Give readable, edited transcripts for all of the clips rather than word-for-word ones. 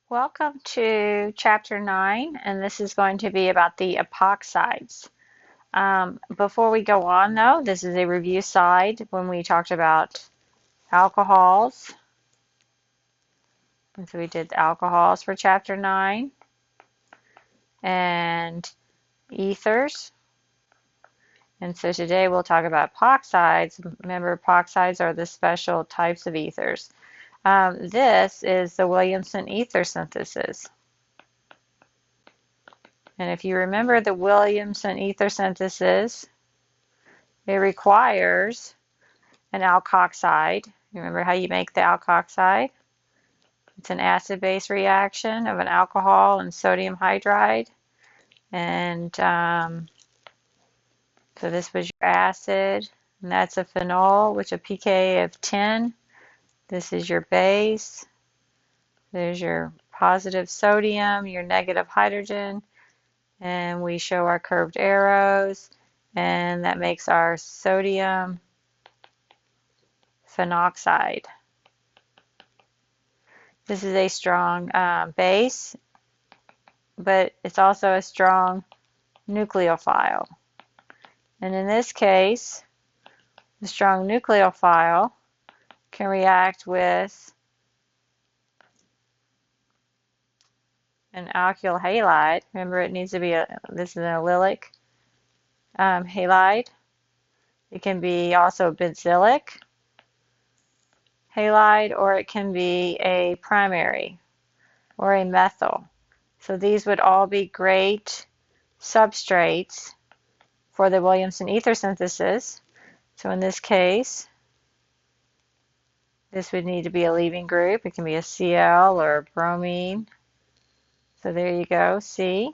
Welcome to Chapter 9, and this is going to be about the epoxides. Before we go on, though, this is a review slide when we talked about alcohols. And so we did alcohols for Chapter 9 and ethers. And so today we'll talk about epoxides. Remember, epoxides are the special types of ethers. This is the Williamson ether synthesis. And if you remember the Williamson ether synthesis, it requires an alkoxide. You remember how you make the alkoxide? It's an acid-base reaction of an alcohol and sodium hydride. And so this was your acid, and that's a phenol, which a pK of 10. This is your base. There's your positive sodium, your negative hydrogen, and we show our curved arrows, and that makes our sodium phenoxide. This is a strong base, but it's also a strong nucleophile. And in this case, the strong nucleophile can react with an alkyl halide. Remember, it needs to be this is an allylic halide. It can be also benzylic halide, or it can be a primary or a methyl. So these would all be great substrates for the Williamson ether synthesis. So in this case, this would need to be a leaving group. It can be a Cl or a bromine. So there you go, C.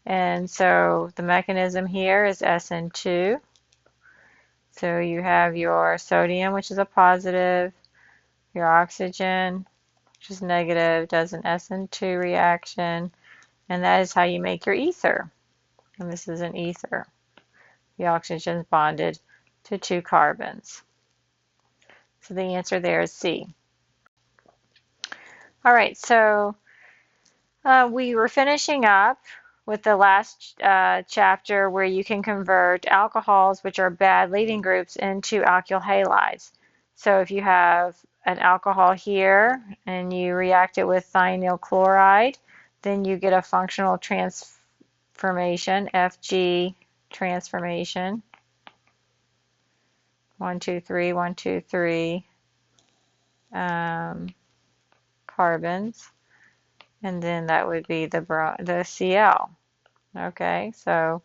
And so the mechanism here is SN2. So you have your sodium, which is a positive, your oxygen, which is negative, does an SN2 reaction, and that is how you make your ether. And this is an ether. The oxygen is bonded to 2 carbons. So the answer there is C. All right, so we were finishing up with the last chapter where you can convert alcohols, which are bad leaving groups, into alkyl halides. So if you have an alcohol here and you react it with thionyl chloride, then you get a functional transformation, Fg transformation. 1, 2, 3, 1, 2, 3 carbons. And then that would be the Cl. Okay, so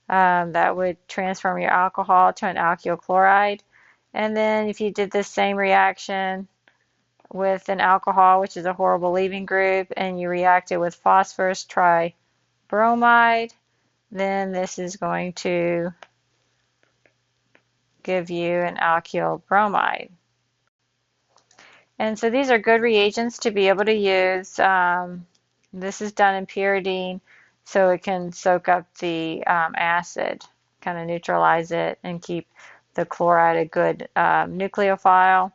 that would transform your alcohol to an alkyl chloride. And then if you did the same reaction with an alcohol, which is a horrible leaving group, and you react it with phosphorus tribromide, then this is going to give you an alkyl bromide. And so these are good reagents to be able to use. This is done in pyridine, so it can soak up the acid, kind of neutralize it, and keep the chloride a good nucleophile.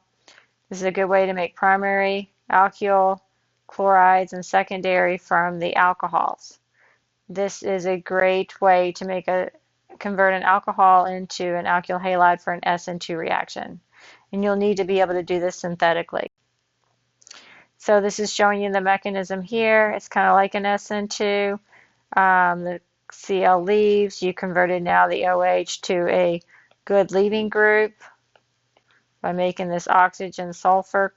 This is a good way to make primary alkyl chlorides and secondary from the alcohols. This is a great way to convert an alcohol into an alkyl halide for an SN2 reaction. And you'll need to be able to do this synthetically. So this is showing you the mechanism here. It's kind of like an SN2. The Cl leaves. You converted now the OH to a good leaving group by making this oxygen-sulfur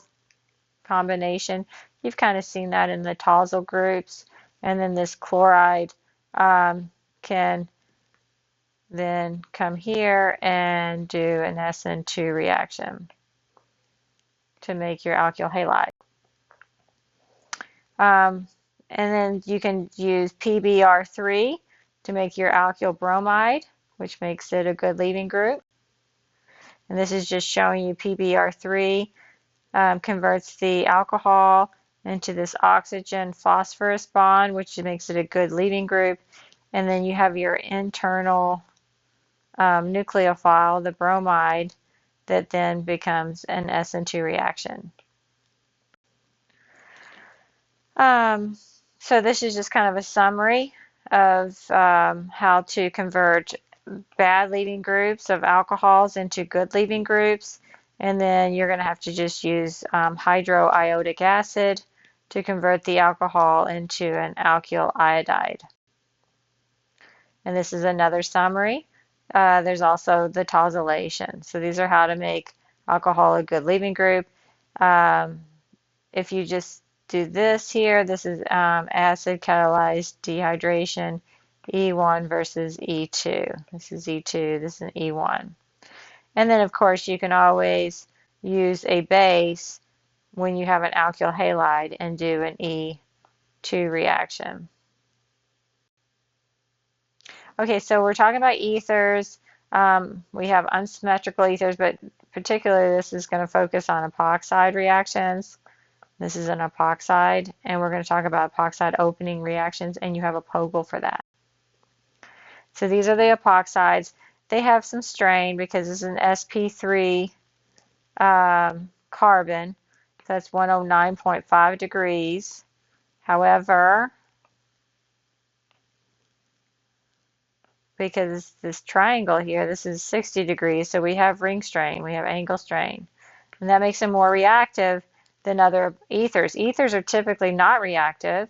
combination. You've kind of seen that in the tosyl groups. And then this chloride can then come here and do an SN2 reaction to make your alkyl halide. And then you can use PBr3 to make your alkyl bromide, which makes it a good leaving group. And this is just showing you PBr3 converts the alcohol into this oxygen phosphorus bond, which makes it a good leaving group. And then you have your internal nucleophile, the bromide, that then becomes an SN2 reaction. Um, so this is just kind of a summary of how to convert bad leaving groups of alcohols into good leaving groups. And then you're going to have to just use hydroiodic acid to convert the alcohol into an alkyl iodide. And this is another summary. There's also the tosylation. So these are how to make alcohol a good leaving group. If you just do this here, this is acid catalyzed dehydration, E1 versus E2. This is E2, this is E1. And then of course you can always use a base when you have an alkyl halide and do an E2 reaction. Okay, so we're talking about ethers. We have unsymmetrical ethers, but particularly this is going to focus on epoxide reactions. This is an epoxide, and we're going to talk about epoxide opening reactions, and you have a POGL for that. So these are the epoxides. They have some strain because this is an sp3 carbon. So that's 109.5 degrees. However, because this triangle here, this is 60 degrees, so we have ring strain, we have angle strain. And that makes them more reactive than other ethers. Ethers are typically not reactive.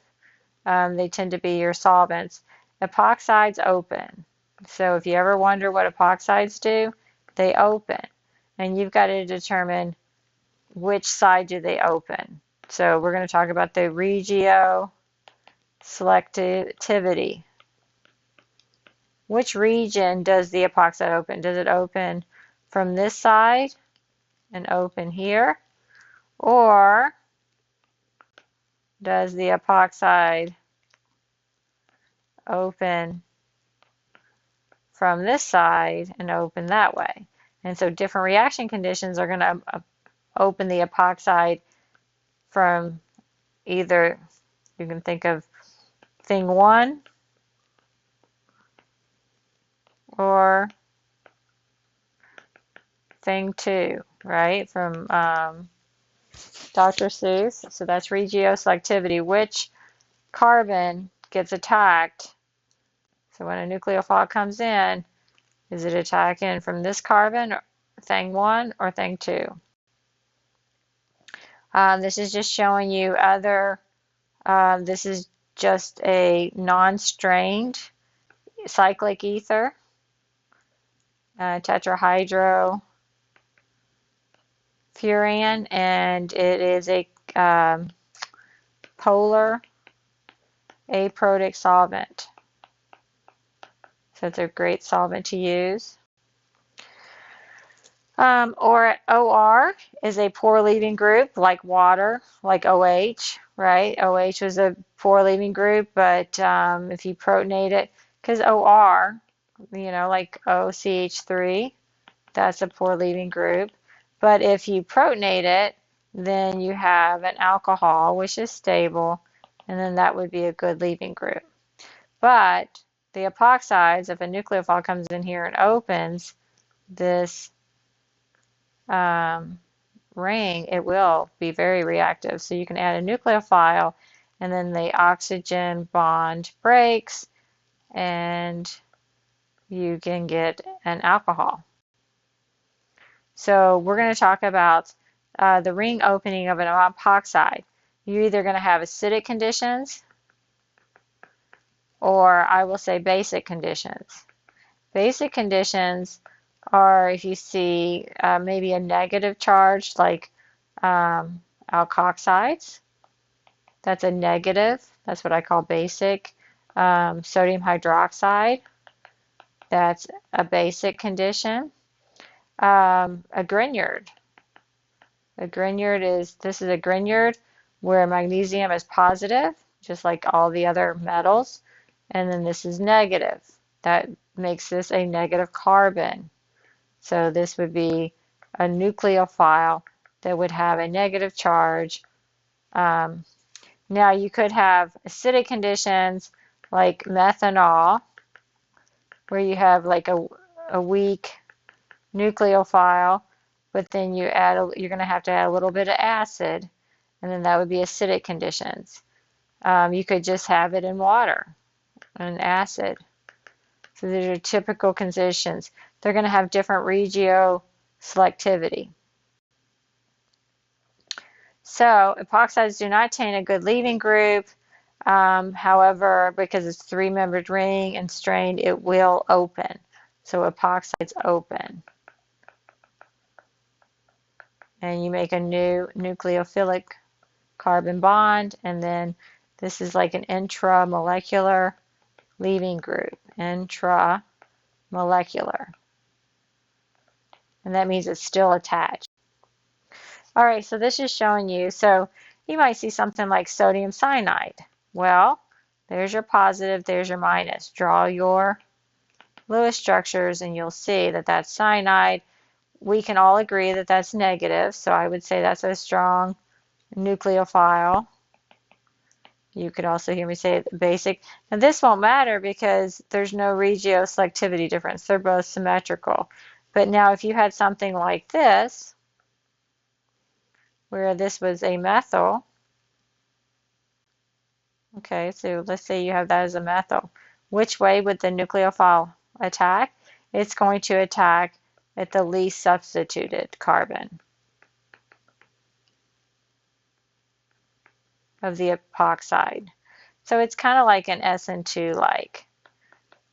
They tend to be your solvents. Epoxides open. So if you ever wonder what epoxides do, they open. And you've got to determine which side do they open. So we're going to talk about the regioselectivity. Which region does the epoxide open? Does it open from this side and open here? Or does the epoxide open from this side and open that way? And so different reaction conditions are going to open the epoxide from either, you can think of thing 1 or thing 2, right? From Dr. Seuss. So that's regioselectivity. Which carbon gets attacked? So when a nucleophile comes in, is it attacking from this carbon, thing 1 or thing 2? This is just showing you other, this is just a non-strained cyclic ether, tetrahydrofuran, and it is a polar aprotic solvent. So it's a great solvent to use. Or OR is a poor leaving group, like water, like OH, right? OH was a poor leaving group, but if you protonate it, because OR, you know, like OCH3, that's a poor leaving group. But if you protonate it, then you have an alcohol, which is stable, and then that would be a good leaving group. But the epoxides, if a nucleophile comes in here and opens this ring, it will be very reactive. So you can add a nucleophile, and then the oxygen bond breaks, and you can get an alcohol. So we're going to talk about the ring opening of an epoxide. You're either going to have acidic conditions, or I will say basic conditions. Basic conditions are if you see maybe a negative charge like alkoxides. That's a negative. That's what I call basic. Sodium hydroxide. That's a basic condition. A Grignard. A Grignard is, this is a Grignard where magnesium is positive, just like all the other metals. And then this is negative. That makes this a negative carbon. So this would be a nucleophile that would have a negative charge. Now you could have acidic conditions like methanol, where you have like a weak nucleophile, but then you're going to have to add a little bit of acid, and then that would be acidic conditions. You could just have it in water, an acid. So these are typical conditions. They're going to have different regioselectivity. So epoxides do not attain a good leaving group. However, because it's a three-membered ring and strained, it will open. So epoxides open. And you make a new nucleophilic carbon bond, and then this is like an intramolecular leaving group. Intramolecular. And that means it's still attached. All right, so this is showing you, so you might see something like sodium cyanide. Well, there's your positive, there's your minus. Draw your Lewis structures and you'll see that that's cyanide. We can all agree that that's negative, so I would say that's a strong nucleophile. You could also hear me say basic. Now this won't matter because there's no regioselectivity difference. They're both symmetrical. But now if you had something like this, where this was a methyl, okay, so let's say you have that as a methyl. Which way would the nucleophile attack? It's going to attack at the least substituted carbon of the epoxide. So it's kind of like an SN2 like.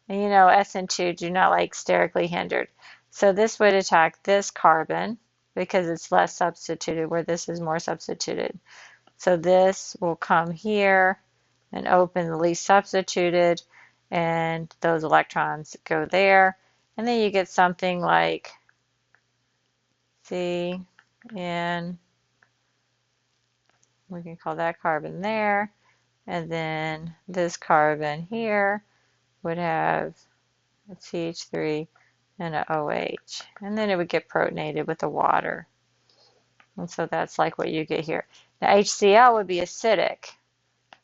And you know SN2 do not like sterically hindered. So this would attack this carbon because it's less substituted where this is more substituted. So this will come here and open the least substituted and those electrons go there. And then you get something like CN, we can call that carbon there. And then this carbon here would have a CH3 and a OH. And then it would get protonated with the water. And so that's like what you get here. Now HCl would be acidic.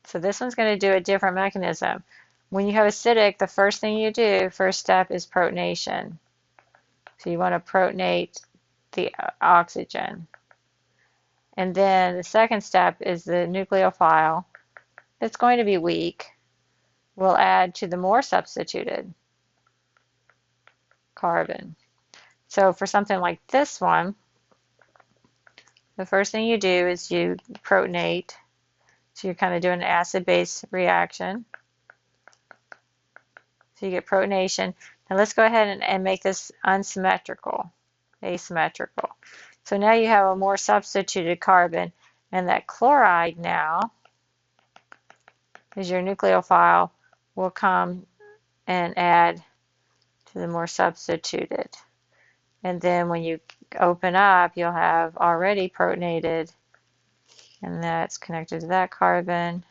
So this one's going to do a different mechanism. When you have acidic, the first thing you do, first step is protonation. So you want to protonate the oxygen. And then the second step is the nucleophile. It's going to be weak. We'll add to the more substituted carbon. So for something like this one, the first thing you do is you protonate. So you're kind of doing an acid-base reaction. So you get protonation. Now let's go ahead and make this unsymmetrical, asymmetrical. So now you have a more substituted carbon, and that chloride now is your nucleophile will come and add to the more substituted. And then when you open up, you'll have already protonated, and that's connected to that carbon,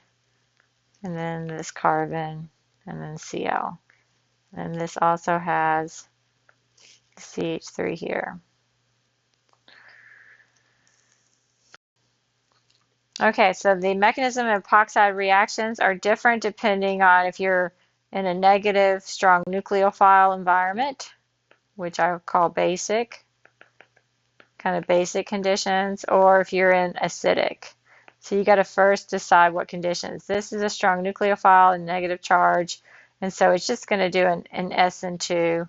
and then this carbon, and then Cl. And this also has CH3 here. Okay, so the mechanism of epoxide reactions are different depending on if you're in a negative, strong nucleophile environment, which I would call basic, kind of basic conditions, or if you're in acidic. So you got to first decide what conditions. This is a strong nucleophile and negative charge, and so it's just going to do an SN2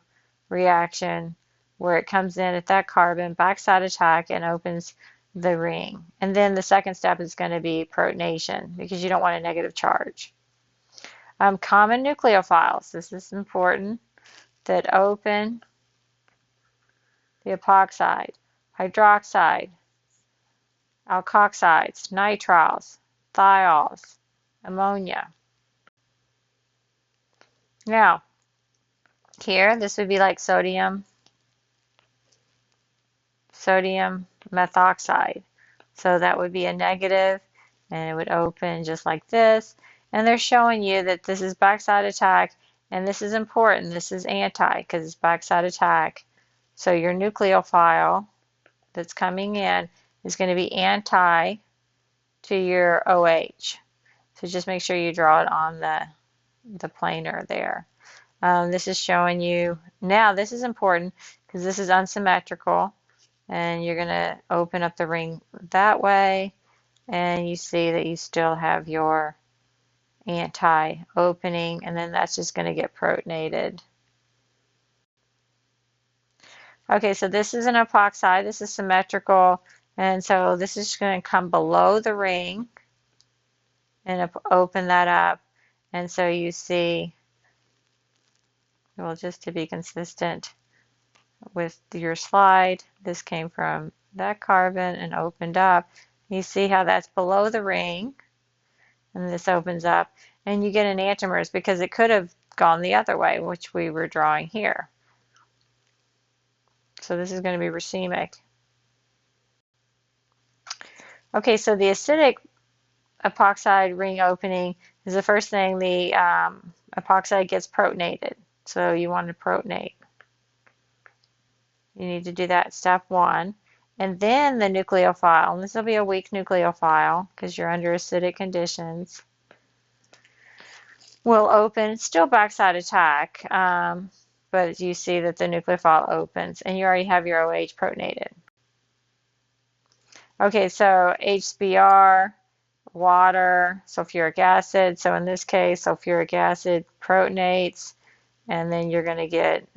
reaction where it comes in at that carbon, backside attack, and opens the ring. And then the second step is going to be protonation because you don't want a negative charge. Common nucleophiles, this is important, that open the epoxide, hydroxide, alkoxides, nitriles, thiols, ammonia. Now, here, this would be like sodium methoxide. So that would be a negative, and it would open just like this. And they're showing you that this is backside attack, and this is important. This is anti, because it's backside attack. So your nucleophile that's coming in is going to be anti to your OH. So just make sure you draw it on the planar there. This is showing you, now this is important because this is unsymmetrical, and you're going to open up the ring that way, and you see that you still have your anti-opening, and then that's just going to get protonated. Okay, so this is an epoxide. This is symmetrical, and so this is going to come below the ring and open that up. And so you see, well, just to be consistent with your slide, this came from that carbon and opened up. You see how that's below the ring, and this opens up, and you get enantiomers because it could have gone the other way, which we were drawing here. So this is going to be racemic. Okay, so the acidic epoxide ring opening is the first thing the epoxide gets protonated. So you want to protonate. You need to do that step one. And then the nucleophile, and this will be a weak nucleophile because you're under acidic conditions, will open. It's still backside attack, but you see that the nucleophile opens, and you already have your OH protonated. Okay, so HBr, water, sulfuric acid. So in this case, sulfuric acid protonates, and then you're going to get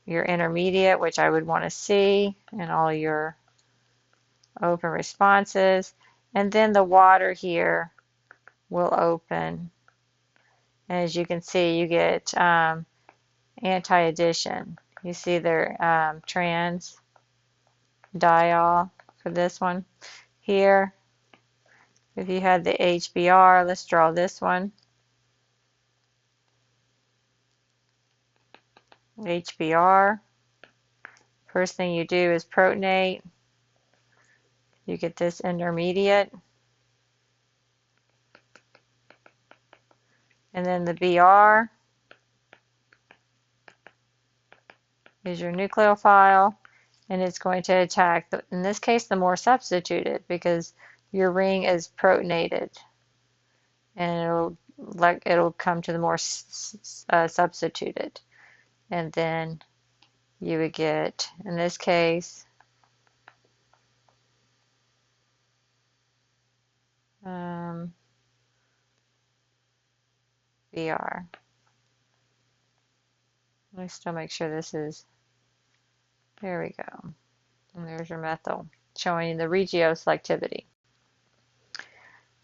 your intermediate, which I would want to see in all your open responses. And then the water here will open. And as you can see, you get anti-addition. You see their trans diol for this one here. If you had the HBr, let's draw this one. HBr. First thing you do is protonate. You get this intermediate. And then the Br is your nucleophile, and it's going to attack, in this case, the more substituted, because your ring is protonated, and it'll come to the more substituted, and then you would get, in this case, Br. Let me still make sure this is, there we go. And there's your methyl, showing you the regioselectivity.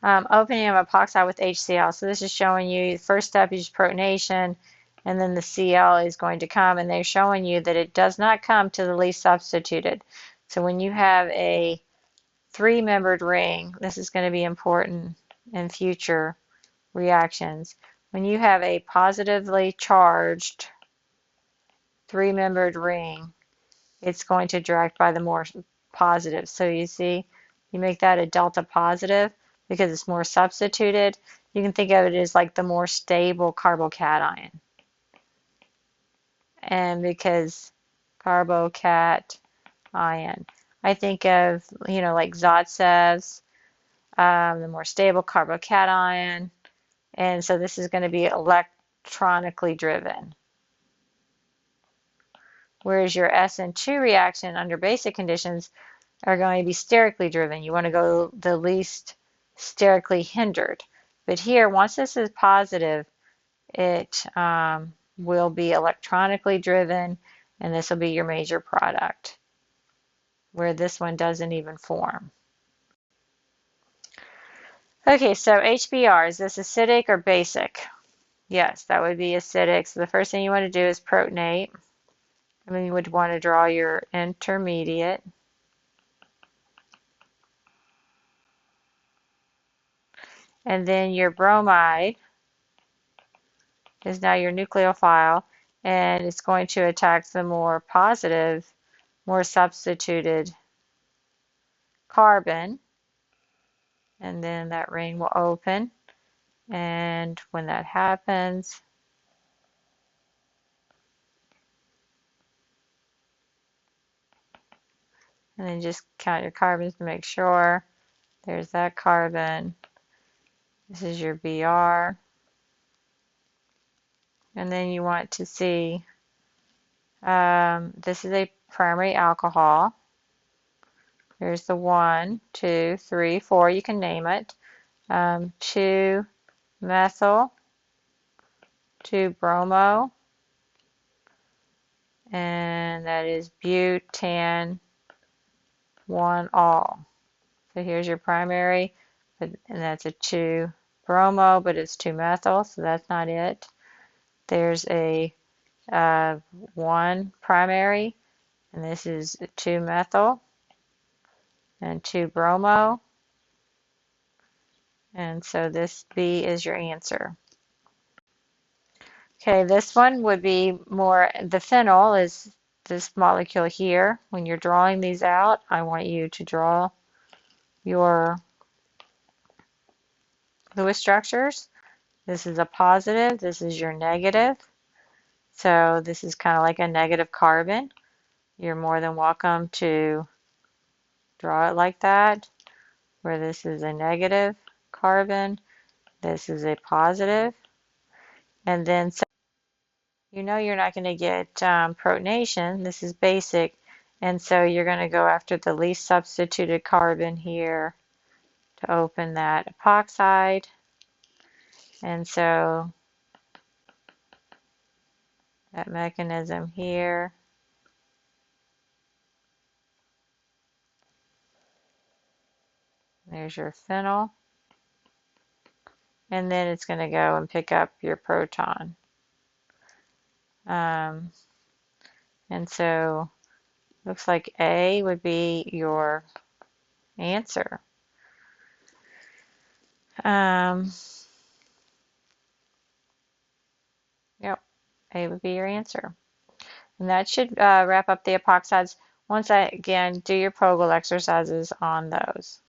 Opening of epoxide with HCl. So this is showing you the first step is protonation, and then the Cl is going to come, and they're showing you that it does not come to the least substituted. So when you have a three-membered ring, this is going to be important in future reactions. When you have a positively charged three-membered ring, it's going to direct by the more positive. So you see, you make that a delta positive because it's more substituted. You can think of it as like the more stable carbocation. And because carbocation, I think of, like Zatsev's, the more stable carbocation. And so this is going to be electronically driven. Whereas your SN2 reaction under basic conditions are going to be sterically driven. You want to go the least sterically hindered. But here, once this is positive, it will be electronically driven, and this will be your major product, where this one doesn't even form. Okay, so HBr, is this acidic or basic? Yes, that would be acidic. So the first thing you want to do is protonate. And then you would want to draw your intermediate. And then your bromide is now your nucleophile, and it's going to attack the more positive, more substituted carbon. And then that ring will open. And when that happens, and then just count your carbons to make sure. There's that carbon. This is your Br. And then you want to see, this is a primary alcohol. There's the 1, 2, 3, 4, you can name it. 2-methyl, 2-bromo, and that is butan 1-all. So here's your primary, and that's a 2-bromo, but it's 2-methyl, so that's not it. There's a 1 primary, and this is 2-methyl and 2-bromo, and so this B is your answer. Okay, this one would be more, the phenyl is this molecule here. When you're drawing these out, I want you to draw your Lewis structures. This is a positive, this is your negative. So this is kind of like a negative carbon. You're more than welcome to draw it like that, where this is a negative carbon, this is a positive. And then so you know you're not going to get protonation. This is basic. And so you're going to go after the least substituted carbon here to open that epoxide. And so that mechanism here, there's your phenyl. And then it's going to go and pick up your proton. And so looks like A would be your answer. Yep, A would be your answer. And that should wrap up the epoxides. Once again, do your POGIL exercises on those.